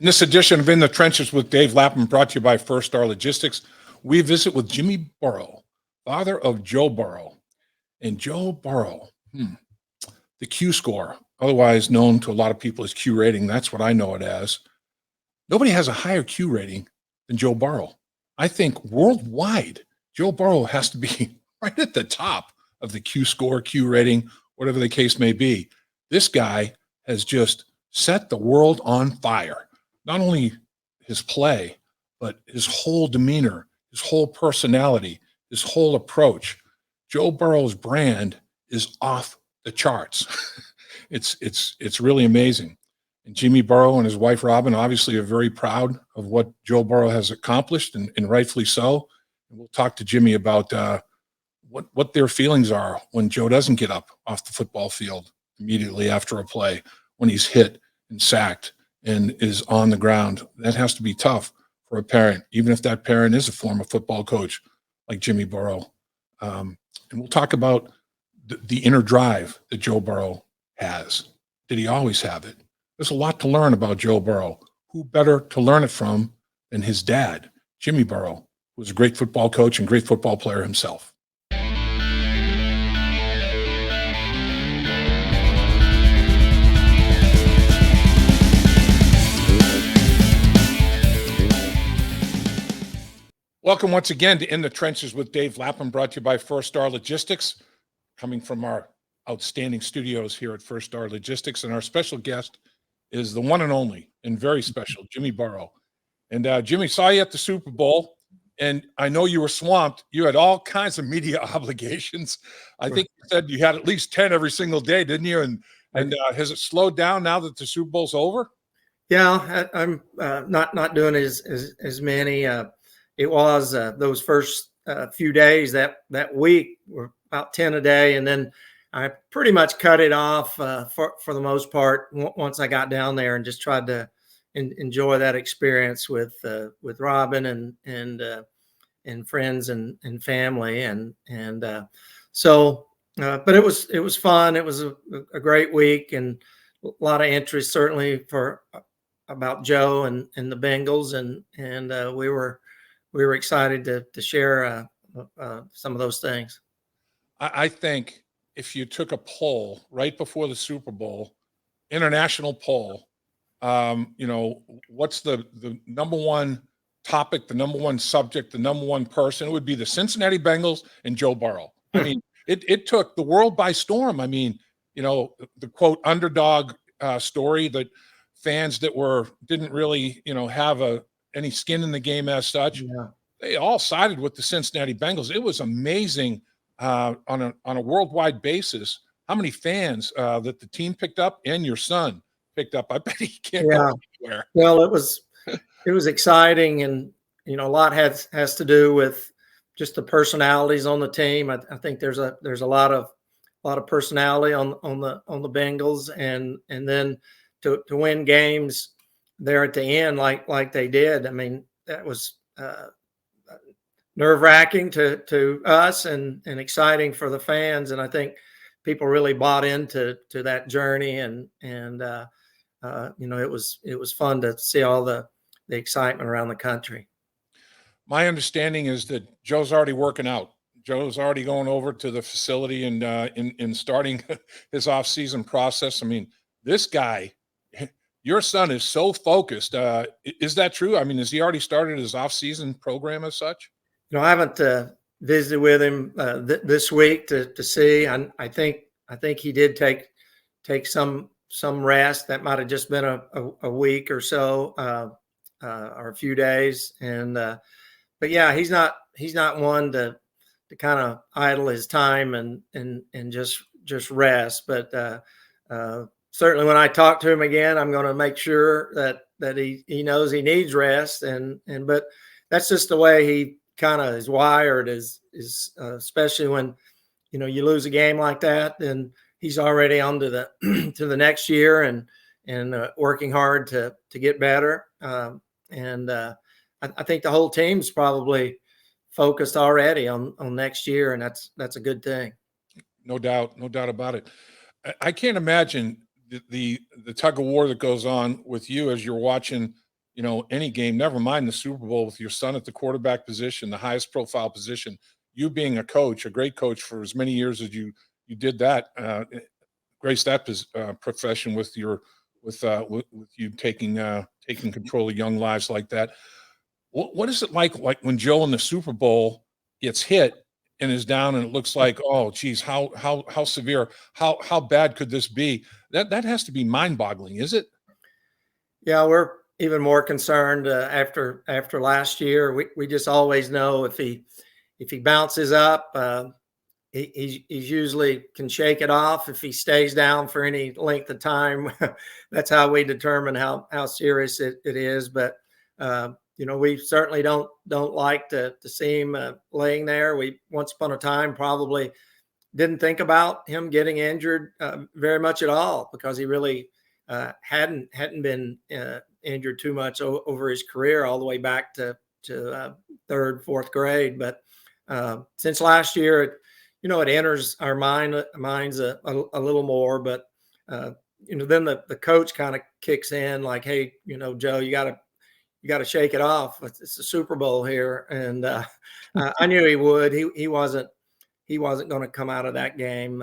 In this edition of In the Trenches with Dave Lapham, brought to you by First Star Logistics, we visit with Jimmy Burrow, father of Joe Burrow. And Joe Burrow, the Q score, otherwise known to a lot of people as Q rating, that's what I know it as. Nobody has a higher Q rating than Joe Burrow. I think worldwide, Joe Burrow has to be right at the top of the Q score, Q rating, whatever the case may be. This guy has just set the world on fire. Not only his play, but his whole demeanor, his whole personality, his whole approach. Joe Burrow's brand is off the charts. It's really amazing. And Jimmy Burrow and his wife Robin obviously are very proud of what Joe Burrow has accomplished, and rightfully so. And we'll talk to Jimmy about what their feelings are when Joe doesn't get up off the football field immediately after a play, when he's hit and sacked and is on the ground. That has to be tough for a parent, even if that parent is a former football coach like Jimmy Burrow. And we'll talk about the inner drive that Joe Burrow has. Did he always have it? There's a lot to learn about Joe Burrow. Who better to learn it from than his dad, Jimmy Burrow, who was a great football coach and great football player himself. Welcome once again to In the Trenches with Dave Lapham, brought to you by First Star Logistics, coming from our outstanding studios here at First Star Logistics. And our special guest is the one and only, and very special, Jimmy Burrow. And Jimmy, saw you at the Super Bowl, and I know you were swamped. You had all kinds of media obligations. I think you said you had at least 10 every single day, didn't you? And has it slowed down now that the Super Bowl's over? Yeah, I'm not doing as many. It was those first few days that week were about 10 a day, and then I pretty much cut it off for the most part once I got down there and just tried to enjoy that experience with Robin and friends and family but it was fun. It was a great week and a lot of interest certainly about Joe and the Bengals, and we were excited to share some of those things. I think if you took a poll right before the Super Bowl, international poll, what's the number one topic, the number one subject, the number one person, it would be the Cincinnati Bengals and Joe Burrow. I mean, it took the world by storm. I mean, the quote underdog story that fans that didn't really, have any skin in the game as such. Yeah. They all sided with the Cincinnati Bengals. It was amazing on a worldwide basis how many fans that the team picked up and your son picked up. I bet he can't go anywhere. Well, it was exciting, and a lot has to do with just the personalities on the team. I think there's a lot of personality on the Bengals, and then to win games there at the end like they did. I mean, that was nerve-wracking to us and exciting for the fans, and I think people really bought into that journey, and it was fun to see all the excitement around the country. My understanding is that Joe's already working out. Joe's already going over to the facility and in starting his off-season process. I mean, this guy, your son, is so focused. Is that true? I mean, has he already started his off-season program as such? I haven't visited with him this week to see. I think he did take some rest. That might have just been a week or so, or a few days. But yeah, he's not one to kind of idle his time and just rest. But certainly when I talk to him again, I'm going to make sure that he knows he needs rest. But that's just the way he kind of is wired, is especially when you lose a game like that, then he's already on to the next year and working hard to get better. I think the whole team's probably focused already on next year, and that's a good thing. No doubt about it. I can't imagine the tug of war that goes on with you as you're watching any game, never mind the Super Bowl, with your son at the quarterback position, the highest profile position, you being a coach, a great coach for as many years as you did that, grace that profession with you taking control of young lives like that. What is it like when Joe in the Super Bowl gets hit and is down, and it looks like, oh geez, how severe, how bad could this be? That has to be mind-boggling, is it? Yeah, we're even more concerned after last year. We just always know if he bounces up, he's usually can shake it off. If he stays down for any length of time, that's how we determine how serious it is. But we certainly don't like to see him laying there. We once upon a time probably didn't think about him getting injured very much at all, because he really hadn't been injured too much over his career, all the way back to third, fourth grade. But since last year, it enters our minds a little more. But then the coach kind of kicks in, like, hey, Joe, you got to shake it off. It's a Super Bowl here, and I knew he would. He wasn't going to come out of that game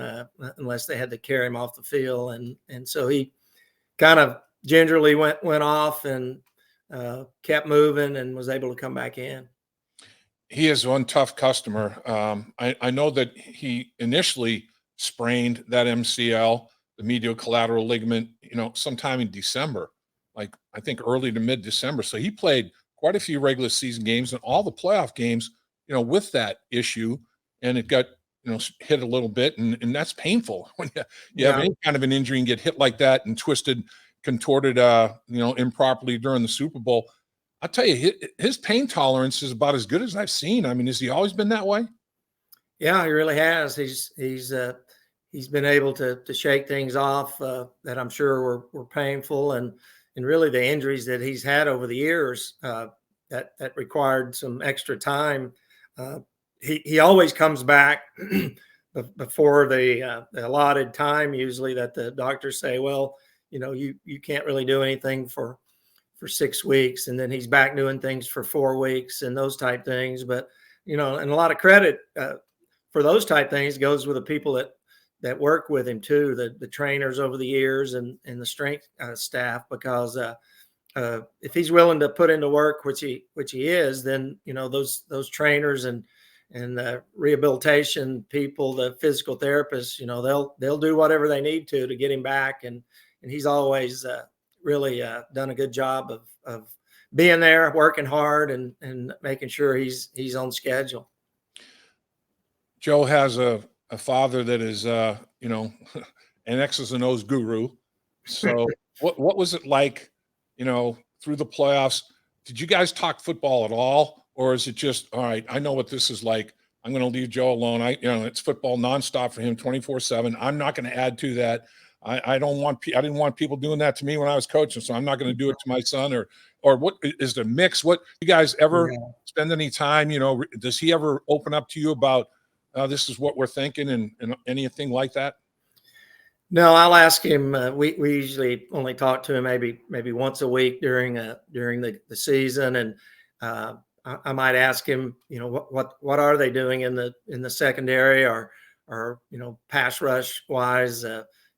unless they had to carry him off the field, and so he kind of gingerly went off and kept moving and was able to come back in. He is one tough customer. I know that he initially sprained that MCL, the medial collateral ligament, sometime in December, like I think early to mid-December. So he played quite a few regular season games and all the playoff games, with that issue, and it got hit a little bit, and that's painful when you have any kind of an injury and get hit like that and twisted, contorted, improperly during the Super Bowl. I'll tell you, his pain tolerance is about as good as I've seen. I mean, has he always been that way? Yeah, he really has. He's been able to shake things off that I'm sure were painful, and really the injuries that he's had over the years that required some extra time. He always comes back before the allotted time, usually, that the doctors say, well, you can't really do anything for 6 weeks, and then he's back doing things for 4 weeks and those type things. But and a lot of credit for those type things goes with the people that work with him too, the trainers over the years, and the strength staff, because if he's willing to put into work, which he is, then those trainers and the rehabilitation people, the physical therapists, they'll do whatever they need to get him back, and he's always really done a good job of being there, working hard, and making sure he's on schedule. Joe has a father that is, an X's and O's guru. So what was it like, through the playoffs? Did you guys talk football at all? Or is it just, all right, I know what this is like, I'm going to leave Joe alone. It's football nonstop for him, 24/7. I'm not going to add to that. I didn't want people doing that to me when I was coaching, so I'm not going to do it to my son. Or what is the mix? What, you guys ever spend any time? Does he ever open up to you about this is what we're thinking, and anything like that? No, I'll ask him. We usually only talk to him maybe once a week during the season, and I might ask him, what are they doing in the secondary, or pass rush wise,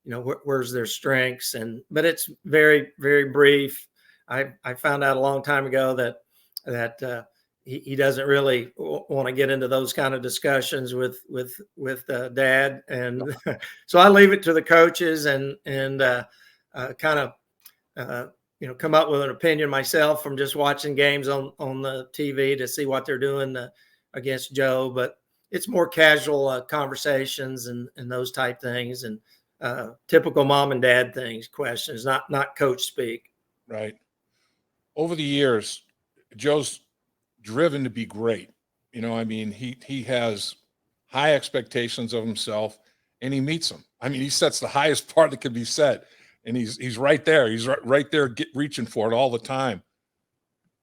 where's their strengths, but it's very, very brief. I found out a long time ago that he doesn't really want to get into those kind of discussions with Dad, and so I leave it to the coaches and kind of come up with an opinion myself from just watching games on the TV to see what they're doing against Joe. But it's more casual conversations and those type things, and typical mom and dad things, questions, not coach speak. Right. Over the years, Joe's driven to be great. He has high expectations of himself, and he meets them. He sets the highest bar that can be set, and he's right there. He's right there, reaching for it all the time.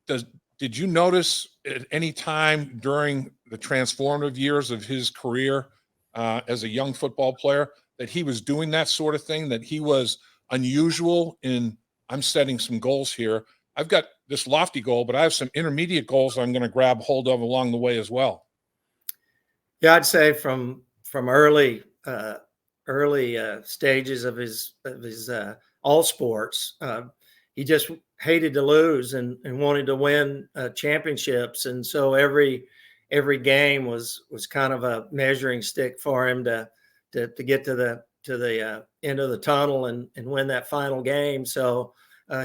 Did you notice at any time during the transformative years of his career as a young football player that he was doing that sort of thing, that he was unusual in, I'm setting some goals here, I've got this lofty goal, but I have some intermediate goals I'm going to grab hold of along the way as well. Yeah, I'd say from early stages of his all sports, he just hated to lose and wanted to win championships, and so every game was kind of a measuring stick for him to get to the end of the tunnel and win that final game. So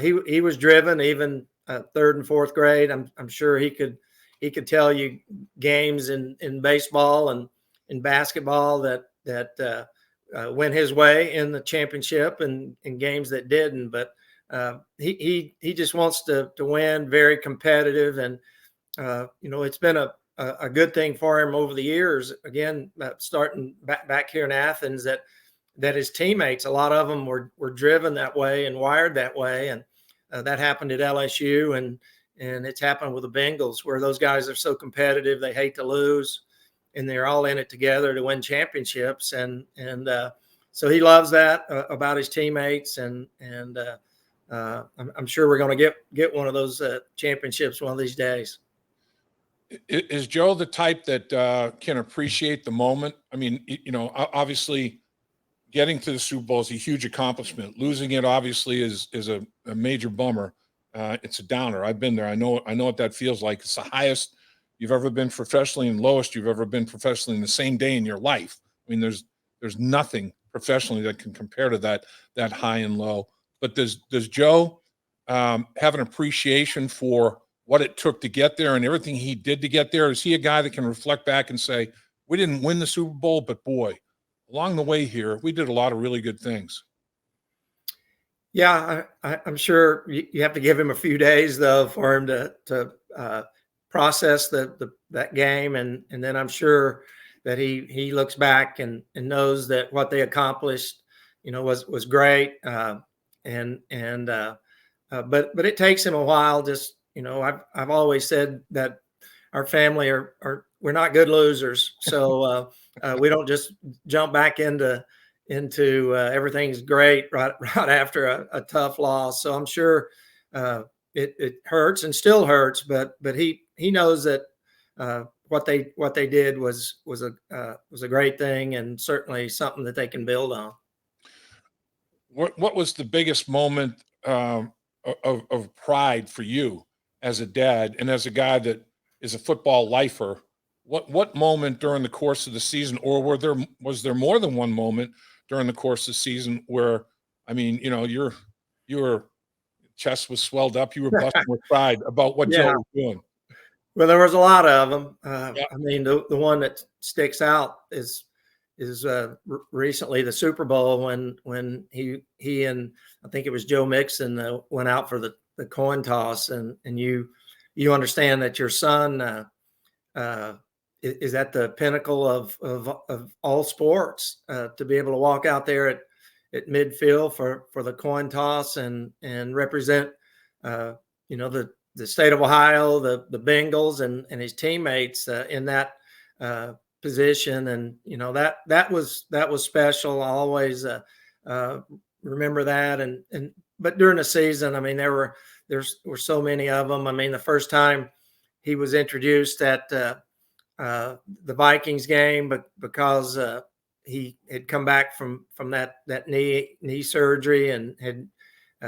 he was driven even third and fourth grade. I'm sure he could tell you games in baseball and in basketball that went his way in the championship, and games that didn't. But he just wants to win, very competitive, and it's been a good thing for him over the years. Again, starting back here in Athens, that his teammates, a lot of them were driven that way and wired that way, and that happened at LSU, and it's happened with the Bengals, where those guys are so competitive, they hate to lose, and they're all in it together to win championships. And so he loves that about his teammates, and I'm sure we're going to get one of those championships one of these days. Is Joe the type that can appreciate the moment? I mean, obviously getting to the Super Bowl is a huge accomplishment. Losing it obviously is a major bummer. It's a downer. I've been there. I know what that feels like. It's the highest you've ever been professionally and lowest you've ever been professionally in the same day in your life. I mean, there's nothing professionally that can compare to that high and low. But does Joe have an appreciation for what it took to get there and everything he did to get there? Is he a guy that can reflect back and say, we didn't win the Super Bowl, but boy, along the way here, we did a lot of really good things? Yeah, I'm sure you have to give him a few days, though, for him to process that game, and then I'm sure that he looks back and knows that what they accomplished, was great. But it takes him a while. Just I've always said that our family we're not good losers, so we don't just jump back into everything's great right after a tough loss. So I'm sure it hurts and still hurts, but he knows that what they did was a great thing, and certainly something that they can build on. What was the biggest moment of pride for you as a dad and as a guy that is a football lifer? What moment during the course of the season, or was there more than one moment during the course of the season where, I mean, your chest was swelled up, you were busting with pride about what Joe was doing? Well, there was a lot of them. Yeah. I mean, the one that sticks out is recently the Super Bowl when he and I think it was Joe Mixon went out for the coin toss, and you understand that your son is at the pinnacle of all sports, to be able to walk out there at midfield for the coin toss and represent the state of Ohio, the Bengals and his teammates in that position, and that was special. I always remember that, but during the season, I mean, there were so many of them. I mean, the first time he was introduced at the Vikings game, but because he had come back from that knee surgery and had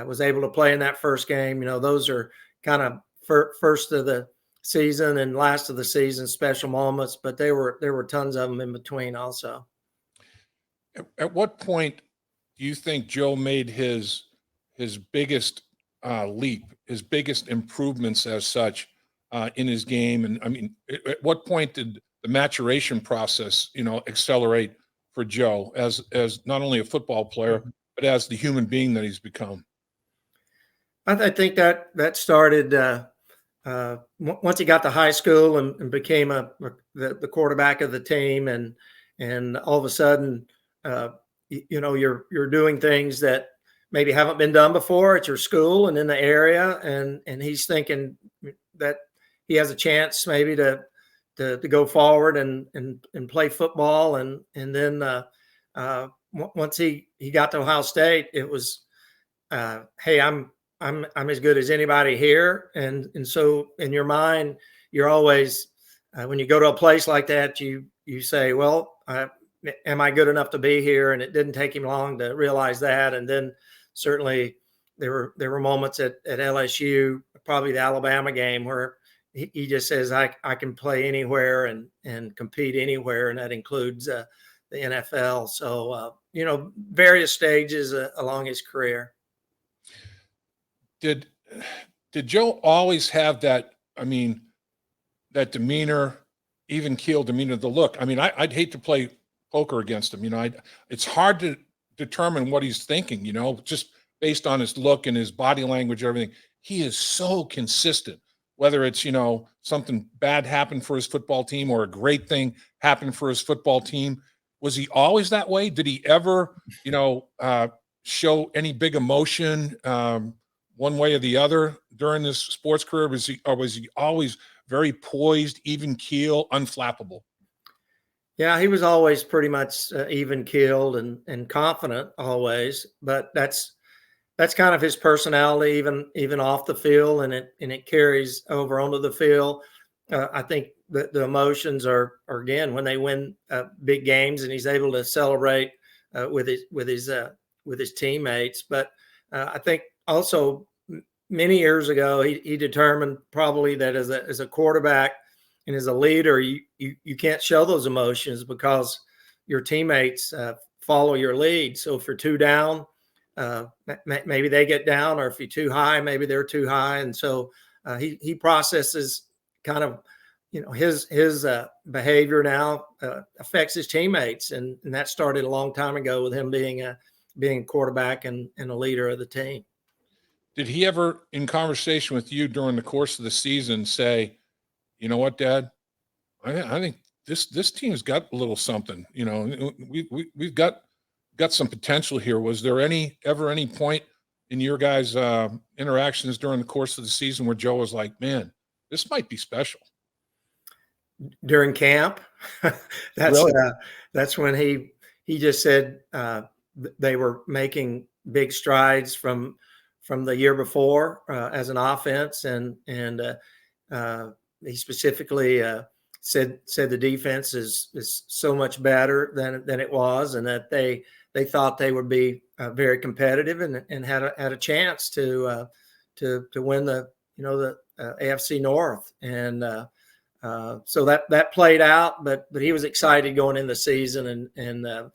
was able to play in that first game. Those are kind of first of the season and last of the season special moments, but there were tons of them in between also. At what point do you think Joe made his biggest leap, his biggest improvements as such in his game? And I mean, at what point did the maturation process, accelerate for Joe as not only a football player, but as the human being that he's become? I think that started once he got to high school and became the quarterback of the team, and all of a sudden, you're doing things that maybe haven't been done before at your school and in the area, and he's thinking that he has a chance maybe to go forward and play football, and then once he got to Ohio State, it was, hey, I'm I'm as good as anybody here. And so in your mind, you're always, when you go to a place like that, you say, well, am I good enough to be here? And it didn't take him long to realize that. And then certainly there were moments at LSU, probably the Alabama game, where he just says, I can play anywhere and compete anywhere. And that includes the NFL. So, various stages along his career. Did Joe always have that? I mean, that demeanor, even keel demeanor, the look. I mean, I'd hate to play poker against him. It's hard to determine what he's thinking, just based on his look and his body language, everything. He is so consistent, whether it's, something bad happened for his football team or a great thing happened for his football team. Was he always that way? Did he ever, show any big emotion one way or the other during his sports career? Was he always very poised, even keel, unflappable? Yeah, he was always pretty much even keeled and confident always, but that's kind of his personality, even off the field, and it carries over onto the field. I think the emotions are again when they win big games and he's able to celebrate with his teammates. But I think also many years ago he determined probably that as a quarterback and as a leader, you can't show those emotions because your teammates follow your lead. So if you're two down, maybe they get down, or if you're too high, maybe they're too high. And so he processes kind of, his behavior now affects his teammates. And that started a long time ago with him being a quarterback and a leader of the team. Did he ever, in conversation with you during the course of the season, say, you know what, Dad, I think this team's got a little something, we've got some potential here. Was there ever any point in your guys' interactions during the course of the season where Joe was like, man, this might be special? During camp, that's when he just said they were making big strides from the year before as an offense, and he specifically said the defense is so much better than it was, and that they thought they would be very competitive and had a chance to win the AFC North, and so that played out. But he was excited going into the season and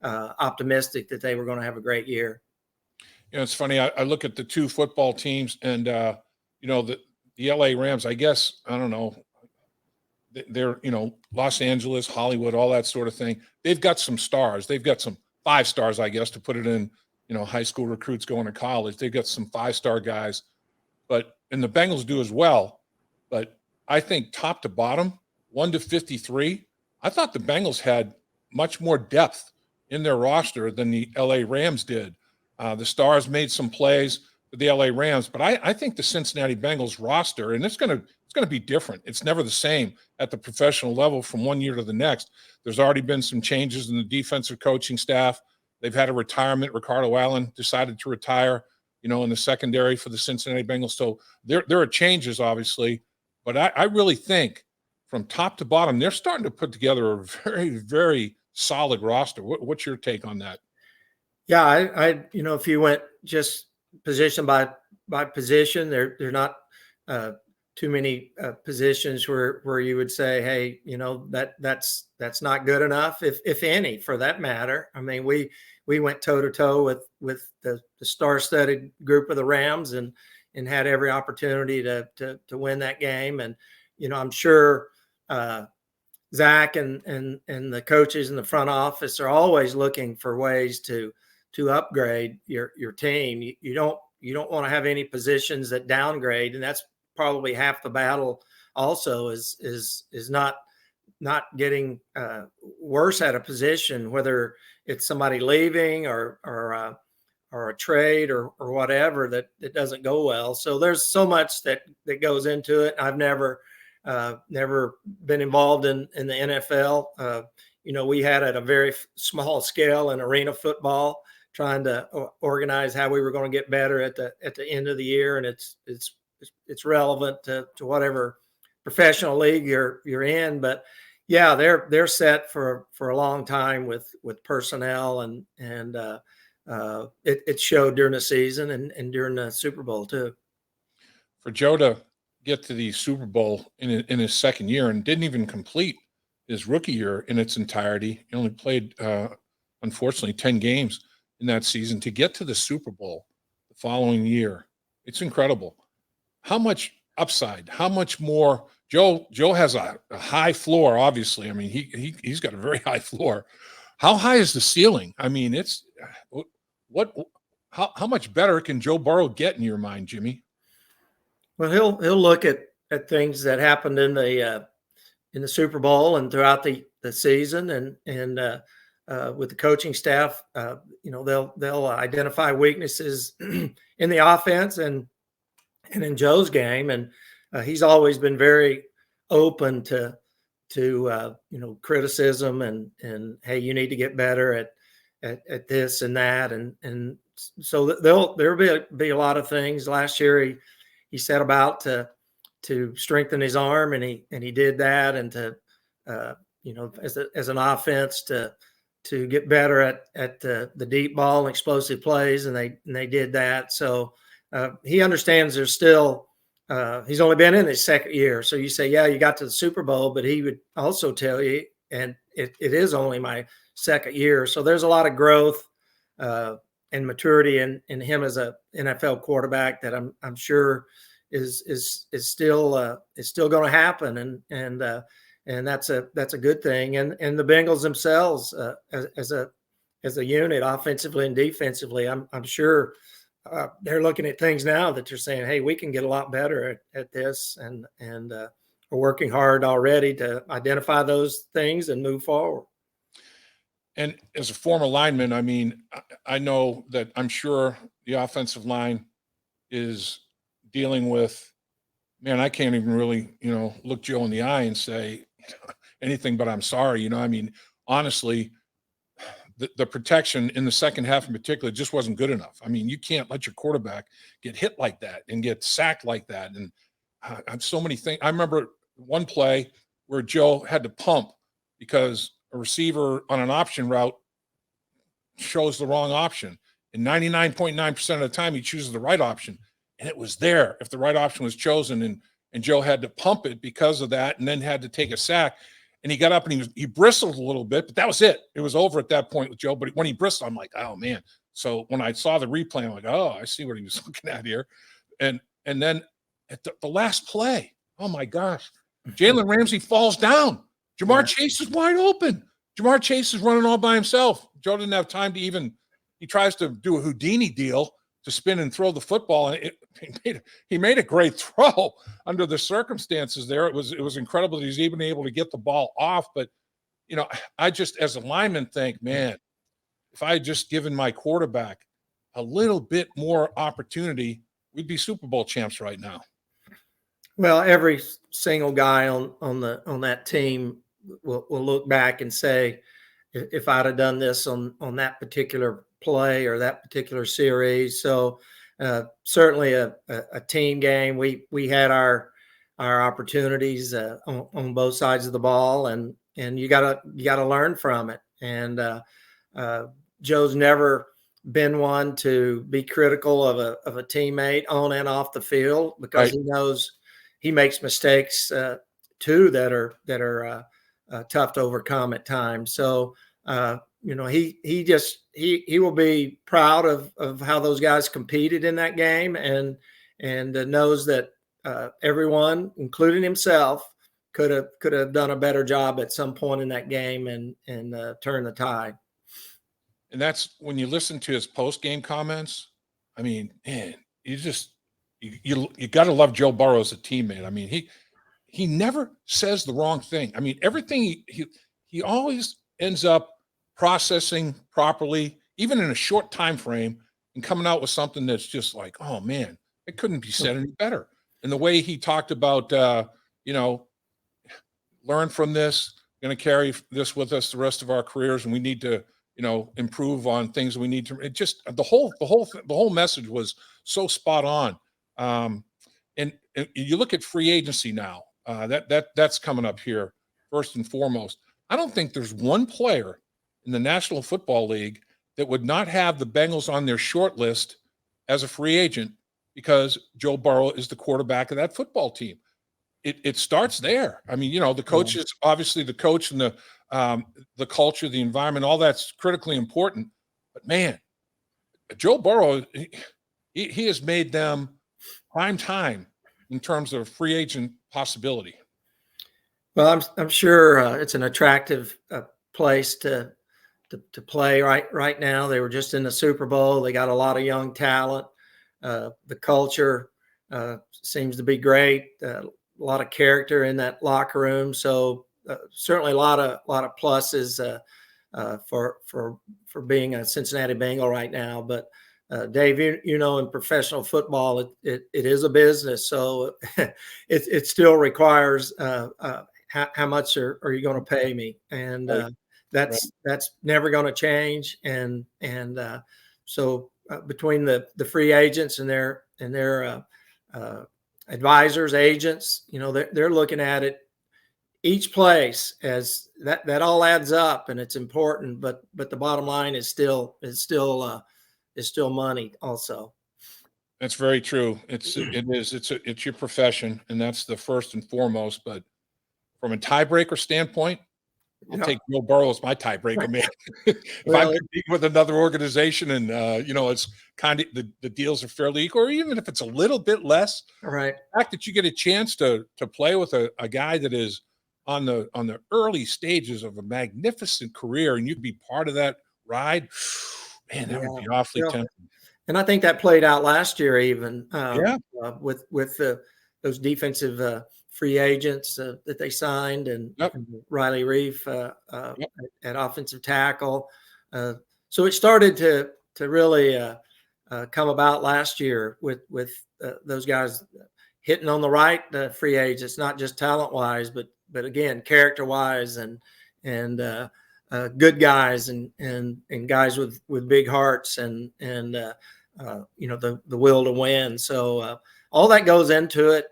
optimistic that they were going to have a great year. It's funny. I look at the two football teams, and the LA Rams. I guess I don't know. They're Los Angeles, Hollywood, all that sort of thing. They've got some stars. They've got some 5 stars, I guess, to put it in high school recruits going to college. They've got some 5-star guys, and the Bengals do as well. But I think top to bottom, 1 to 53, I thought the Bengals had much more depth in their roster than the LA Rams did. The Stars made some plays for the LA Rams, but I think the Cincinnati Bengals roster, and it's going to be different. It's never the same at the professional level from one year to the next. There's already been some changes in the defensive coaching staff. They've had a retirement. Ricardo Allen decided to retire, in the secondary for the Cincinnati Bengals. So there are changes, obviously, but I really think from top to bottom, they're starting to put together a very, very solid roster. What's your take on that? Yeah, I if you went just position by position, they're not too many positions where you would say, hey, that's not good enough, if any, for that matter. I mean, we went toe to toe with the star-studded group of the Rams and had every opportunity to win that game. And I'm sure Zach and the coaches in the front office are always looking for ways to upgrade your team. You don't want to have any positions that downgrade, and that's probably half the battle. Also, is not getting worse at a position, whether it's somebody leaving or a trade or whatever that doesn't go well. So there's so much that goes into it. I've never been involved in the NFL. We had at a very small scale in arena football trying to organize how we were going to get better at the end of the year, and it's relevant to whatever professional league you're in. But yeah, they're set for a long time with personnel, and it showed during the season and during the Super Bowl too. For Joe to get to the Super Bowl in his second year and didn't even complete his rookie year in its entirety. He only played, unfortunately, 10 games in that season. To get to the Super Bowl the following year, it's incredible. How much upside, how much more? Joe has a high floor, obviously. I mean, he's got a very high floor. How high is the ceiling? I mean, it's how much better can Joe Burrow get in your mind, Jimmy? Well, he'll look at things that happened in the Super Bowl and throughout the season, and with the coaching staff, they'll identify weaknesses in the offense and in Joe's game, and he's always been very open to criticism and hey, you need to get better at this and that, and so there'll be a lot of things. Last year he set about to strengthen his arm, and he did that, and to as an offense to get better at the deep ball and explosive plays, and they did that. So he understands there's still he's only been in his second year. So you say, yeah, you got to the Super Bowl, but he would also tell you, and it is only my second year. So there's a lot of growth and maturity in him as a NFL quarterback that I'm sure is still going to happen, and that's a good thing. And the Bengals themselves as a unit, offensively and defensively, I'm sure they're looking at things now that they're saying, hey, we can get a lot better at this, and we're working hard already to identify those things and move forward. And as a former lineman, I mean, I know that I'm sure the offensive line is dealing with, man, I can't even really, look Joe in the eye and say anything but I'm sorry. I mean, honestly, the protection in the second half in particular just wasn't good enough. I mean, you can't let your quarterback get hit like that and get sacked like that. And so many things. I remember one play where Joe had to pump because a receiver on an option route shows the wrong option. And 99.9% of the time he chooses the right option. And it was there if the right option was chosen. And Joe had to pump it because of that, and then had to take a sack. And he got up and he bristled a little bit, but that was it. It was over at that point with Joe. But when he bristled, I'm like, oh, man. So when I saw the replay, I'm like, oh, I see what he was looking at here. And then at the last play, oh, my gosh, Jalen Ramsey falls down. Jamar Chase is wide open. Jamar Chase is running all by himself. Joe didn't have time to he tries to do a Houdini deal to spin and throw the football, and he made a great throw under the circumstances there. It was incredible that he's even able to get the ball off. But, I just, as a lineman, think, man, if I had just given my quarterback a little bit more opportunity, we'd be Super Bowl champs right now. Well, every single guy on that team will look back and say, if I'd have done this on that particular play or that particular series. So certainly a team game. We had our opportunities on both sides of the ball, and you gotta learn from it. And Joe's never been one to be critical of a teammate on and off the field, because he knows he makes mistakes too that are tough to overcome at times. So he will be proud of how those guys competed in that game, and knows that everyone, including himself, could have done a better job at some point in that game and turn the tide. And that's when you listen to his post-game comments. I mean, man, you got to love Joe Burrow as a teammate. I mean, he never says the wrong thing. I mean, everything he always ends up processing properly, even in a short time frame, and coming out with something that's just like, oh man, it couldn't be said any better. And the way he talked about, learn from this, going to carry this with us the rest of our careers, and we need to improve on things we need to. It just the whole message was so spot on. And you look at free agency now. That's coming up here first and foremost. I don't think there's one player in the National Football League that would not have the Bengals on their short list as a free agent because Joe Burrow is the quarterback of that football team. It starts there. I mean, the coaches, obviously the coach and the culture, the environment, all that's critically important. But man, Joe Burrow, he has made them prime time in terms of free agent possibility. Well, I'm sure it's an attractive place to play right now. They were just in the Super Bowl. They got a lot of young talent. The culture seems to be great. A lot of character in that locker room. So certainly a lot of pluses for being a Cincinnati Bengal right now. But Dave, in professional football, it is a business. So it still requires how much are you going to pay me? And that's never going to change. And so between the free agents and their advisors, agents, they're looking at it each place as that all adds up and it's important, but the bottom line is still money also. That's very true. It's your profession, and that's the first and foremost. But from a tiebreaker standpoint, I'll take Joe Burrow as my tiebreaker, man. If I'm competing with another organization and it's kind of the deals are fairly equal, or even if it's a little bit less, right? The fact that you get a chance to play with a guy that is on the early stages of a magnificent career, and you can be part of that ride, man, that would be awfully tempting. And I think that played out last year, even with those defensive free agents that they signed, and Riley Reef at offensive tackle. So it started to really come about last year with those guys hitting on the right free agents, not just talent wise, but again character wise and good guys and guys with big hearts and the will to win. So all that goes into it.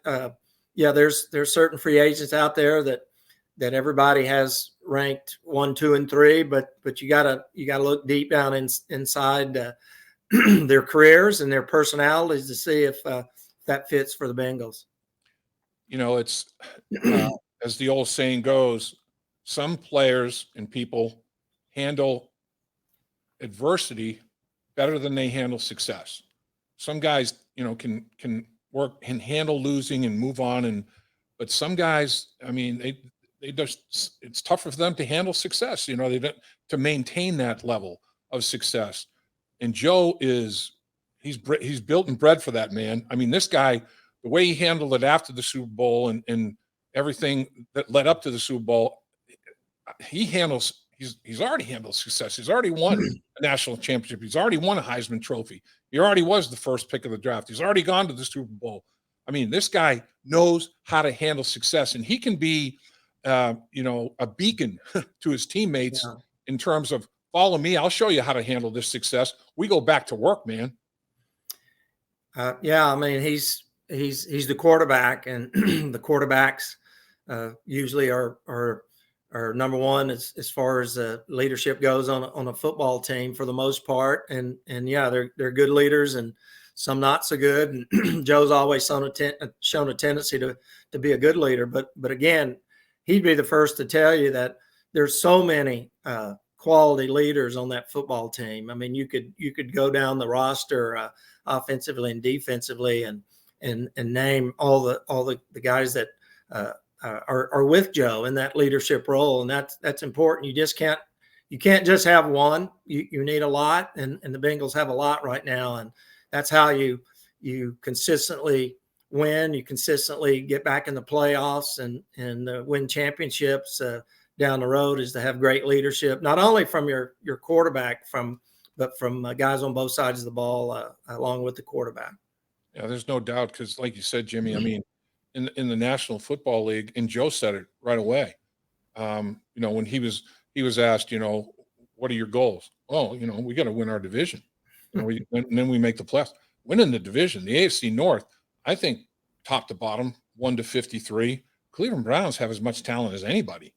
There's certain free agents out there that everybody has ranked 1, 2, and 3, but you gotta look deep down inside their careers and their personalities to see if that fits for the Bengals. It's as the old saying goes, some players and people handle adversity better than they handle success. Some guys, can work and handle losing and move on, but some guys, I mean, they just it's tougher for them to handle success. They don't to maintain that level of success. And Joe he's built and bred for that, man. I mean, this guy, the way he handled it after the Super Bowl and everything that led up to the Super Bowl, he's already handled success. He's already won a national championship. He's already won a Heisman Trophy. He already was the first pick of the draft. He's already gone to the Super Bowl. I mean, this guy knows how to handle success, and he can be, a beacon to his teammates in terms of follow me. I'll show you how to handle this success. We go back to work, man. I mean, he's the quarterback, and the quarterbacks usually are number one as far as leadership goes on a football team for the most part. And they're good leaders and some not so good. And Joe's always shown a tendency to be a good leader. But again, he'd be the first to tell you that there's so many quality leaders on that football team. I mean, you could go down the roster offensively and defensively and name all the guys that are with Joe in that leadership role, and that's important. You can't just have one. You need a lot, and the Bengals have a lot right now, and that's how you consistently win. You consistently get back in the playoffs and win championships down the road, is to have great leadership, not only from your quarterback, but from guys on both sides of the ball along with the quarterback. Yeah, there's no doubt, because like you said, Jimmy, I mean, in the National Football League, and Joe said it right away. When he was asked, what are your goals? Oh, we got to win our division. And then we make the playoffs. Winning the division, the AFC North, I think top to bottom, 1-53. Cleveland Browns have as much talent as anybody.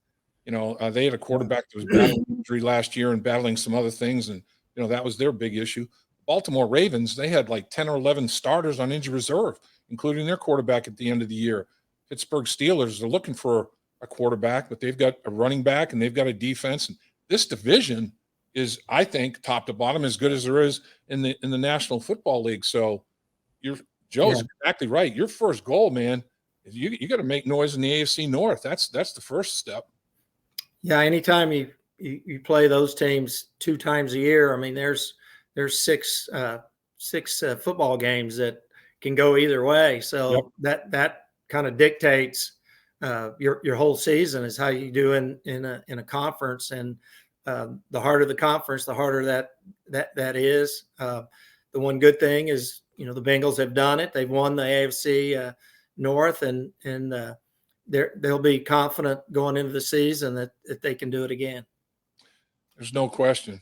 They had a quarterback that was battling injury last year and battling some other things, and that was their big issue. Baltimore Ravens, they had like 10 or 11 starters on injured reserve, including their quarterback at the end of the year. Pittsburgh Steelers are looking for a quarterback, but they've got a running back and they've got a defense. And this division is, I think, top to bottom, as good as there is in the National Football League. So Joe's exactly right. Your first goal, man, is you got to make noise in the AFC North. That's the first step. Yeah, anytime you play those teams 2 times a year, I mean, there's 6 football games that can go either way. So that kind of dictates your whole season, is how you do in a conference. And the harder the conference, the harder that is. The one good thing is, the Bengals have done it. They've won the AFC North, and they'll be confident going into the season that they can do it again. There's no question.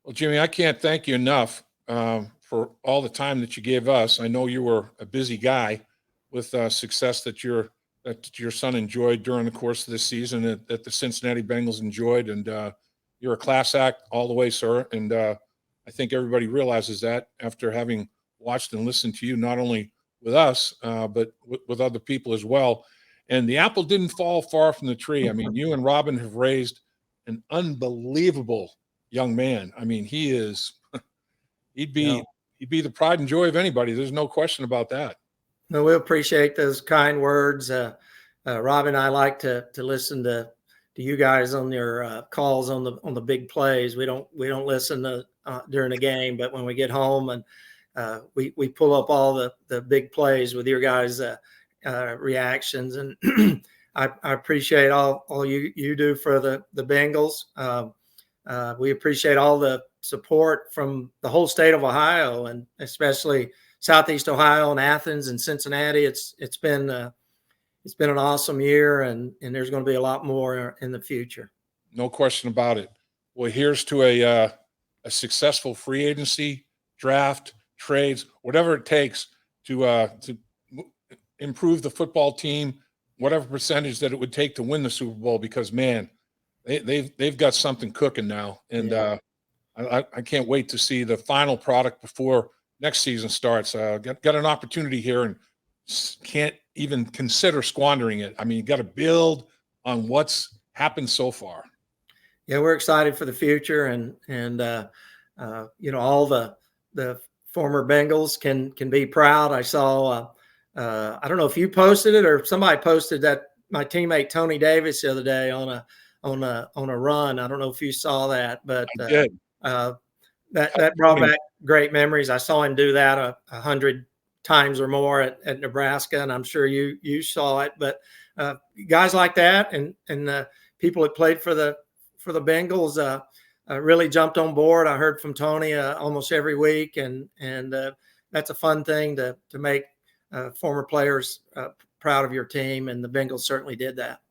Well, Jimmy, I can't thank you enough for all the time that you gave us. I know you were a busy guy with success that your son enjoyed during the course of this season, that the Cincinnati Bengals enjoyed, and you're a class act all the way, sir. And I think everybody realizes that after having watched and listened to you, not only with us, but with other people as well. And the apple didn't fall far from the tree. I mean, you and Robin have raised an unbelievable young man. I mean, he'd be the pride and joy of anybody. There's no question about that. No, we appreciate those kind words. Rob and I like to listen to you guys on your calls on the big plays. We don't listen to during the game, but when we get home and we pull up all the big plays with your guys' reactions, and I appreciate all you do for the Bengals. We appreciate all the support from the whole state of Ohio, and especially Southeast Ohio and Athens and Cincinnati. It's been an awesome year, and there's going to be a lot more in the future. No question about it. Well, here's to a successful free agency, draft, trades, whatever it takes to improve the football team, whatever percentage that it would take to win the Super Bowl, because, man, they've got something cooking now. And I can't wait to see the final product before next season starts. Got an opportunity here and can't even consider squandering it. I mean, you got to build on what's happened so far. Yeah, we're excited for the future, and all the former Bengals can be proud. I saw I don't know if you posted it or somebody posted that my teammate Tony Davis the other day on a run. I don't know if you saw that, but I did. That brought back great memories. I saw him do that 100 times or more at Nebraska, and I'm sure you saw it. But guys like that and people that played for the Bengals really jumped on board. I heard from Tony almost every week, and that's a fun thing to make former players proud of your team, and the Bengals certainly did that.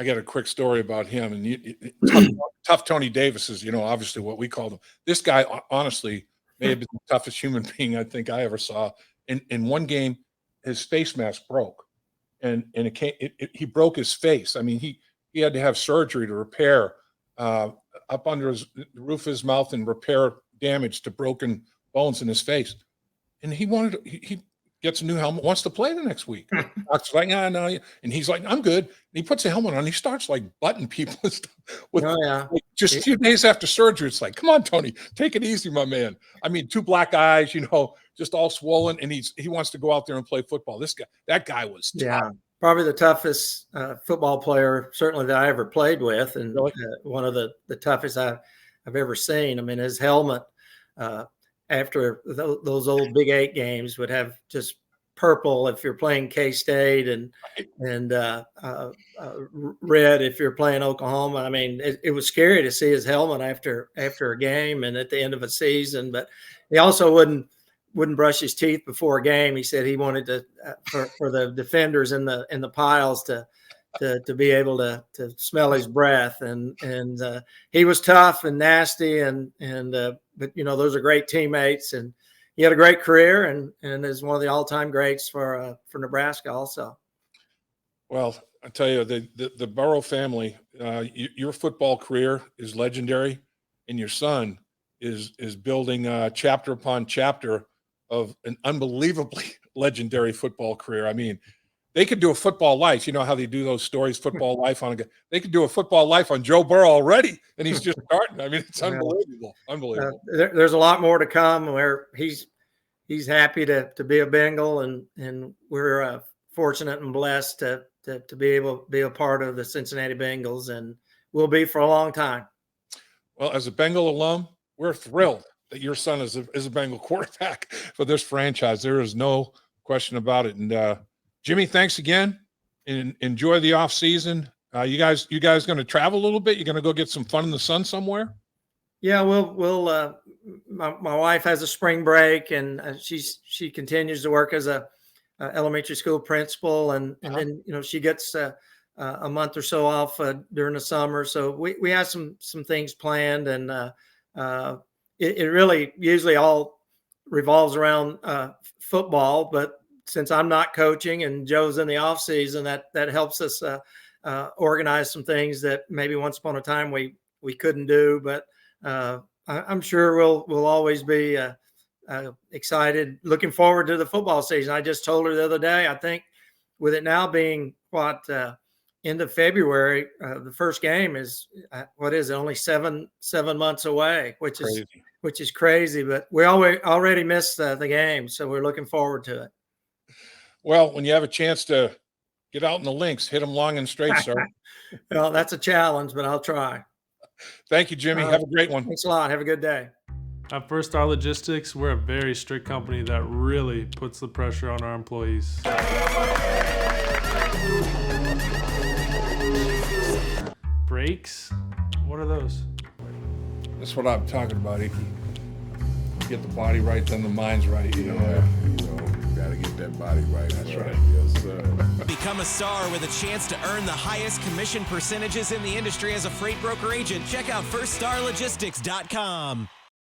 I got a quick story about him, and tough Tony Davis is, obviously what we called him. This guy, honestly, may have been the toughest human being I think I ever saw. In one game, his face mask broke, and he broke his face. I mean, he had to have surgery to repair up under the roof of his mouth and repair damage to broken bones in his face. And he gets a new helmet, wants to play the next week. Doc's like, no. And he's like, I'm good. And he puts a helmet on. He starts like butting people and stuff. Just a few days after surgery, it's like, come on, Tony, take it easy, my man. I mean, 2 black eyes, just all swollen. And he wants to go out there and play football. That guy was tough. Yeah, probably the toughest football player, certainly that I ever played with. And really? One of the toughest I've ever seen. I mean, his helmet, after those old Big 8 games would have just purple if you're playing K-State and red if you're playing Oklahoma. I mean, it was scary to see his helmet after a game and at the end of a season. But he also wouldn't brush his teeth before a game. He said he wanted to for the defenders in the piles to to be able to smell his breath. And he was tough and nasty, but those are great teammates, and he had a great career and is one of the all-time greats for Nebraska also. Well, I tell you, the Burrow family, your football career is legendary, and your son is building chapter upon chapter of an unbelievably legendary football career. I mean, they could do a football life. You know how they do those stories, football life they could do a football life on Joe Burrow already, and he's just starting. I mean, it's unbelievable. Unbelievable. There's a lot more to come where he's happy to be a Bengal, and we're fortunate and blessed to be able to be a part of the Cincinnati Bengals, and will be for a long time. Well, as a Bengal alum, we're thrilled that your son is a Bengal quarterback for this franchise. There is no question about it. And Jimmy, thanks again, and enjoy the off season. You guys going to travel a little bit? You're going to go get some fun in the sun somewhere? Yeah, we'll. My wife has a spring break, and she continues to work as a elementary school principal, and then she gets a month or so off during the summer. So we have some things planned, and it really usually all revolves around football. But since I'm not coaching and Joe's in the off season, that helps us organize some things that maybe once upon a time we couldn't do. But I'm sure we'll always be excited, looking forward to the football season. I just told her the other day, I think with it now being end of February, the first game is only seven months away, which is crazy. But we already missed the game, so we're looking forward to it. Well, when you have a chance to get out in the links, hit them long and straight, sir. Well, that's a challenge, but I'll try. Thank you, Jimmy. Have a great one. Thanks a lot. Have a good day. At First Star Logistics, we're a very strict company that really puts the pressure on our employees. Brakes? What are those? That's what I'm talking about, Icky. Get the body right, then the mind's right. Got to get that body right. That's right. Yes, sir. Become a star with a chance to earn the highest commission percentages in the industry as a freight broker agent. Check out firststarlogistics.com.